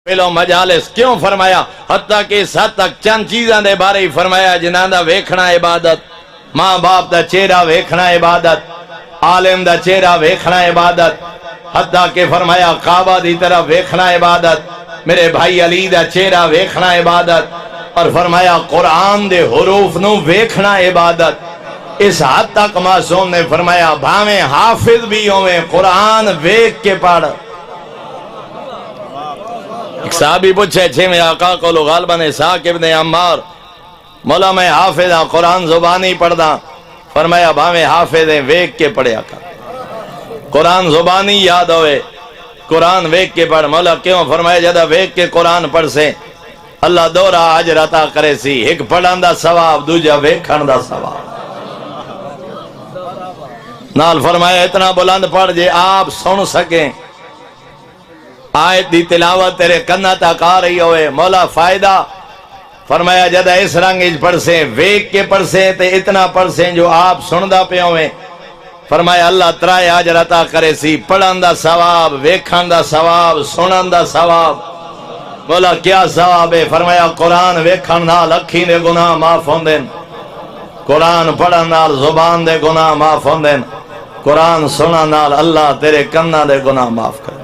پہلو مجالس کیوں فرمایا؟ حتیٰ کہ اس حد تک چند چیزاں دے بارے ہی فرمایا جنہاں دا ویکھنا عبادت، ماں باپ دا چہرہ ویکھنا عبادت، عالم دا چہرہ ویکھنا عبادت، حتیٰ کہ فرمایا کعبہ دی طرف ویکھنا عبادت، میرے بھائی علی دا چہرہ ویکھنا عبادت، اور فرمایا قرآن دے حروف نو ویکھنا عبادت۔ اس حد تک معصوم نے فرمایا بھاویں حافظ بھی ہوئے قرآن ویکھ کے پڑھ۔ ایک صحابی پوچھے چھے میں آقا کو غالباً اسحاق ابن عمار، مولا میں حافظ ہاں قرآن زبانی پڑھدا، فرمایا بھاویں حافظ ہیں ویکھ کے پڑھیا کر، قرآن زبانی یاد ہوئے قرآن ویکھ کے پڑھ۔ مولا کیوں؟ فرمایا جدہ ویکھ کے قرآن پڑھ سے اللہ دورہ اجر عطا کرے سی، ایک پڑھن دا ثواب دوجا ویکھن دا ثواب۔ نال فرمایا اتنا بلند پڑھ جے آپ سن سکیں، آیت دی تلاوت تیرے کنہ تک آ رہی ہوئے، مولا فائدہ۔ فرمایا جدہ اس رنگ اج پڑھ سے ویک کے پڑھ سے تے اتنا پڑھ سے جو آپ سندہ پہ ہوئے، فرمایا اللہ ترائے اجر عطا کرے سی، پڑھن دا ثواب، ویکھن دا ثواب، سنن دا ثواب۔ مولا کیا ثواب ہے؟ فرمایا قرآن ویکھن نال اکھیں دے گناہ معاف ہوندے، قرآن پڑھن نال زبان دے گناہ معاف ہوندے، قرآن سنن نال اللہ تیرے کنہ دے گناہ معاف کرے۔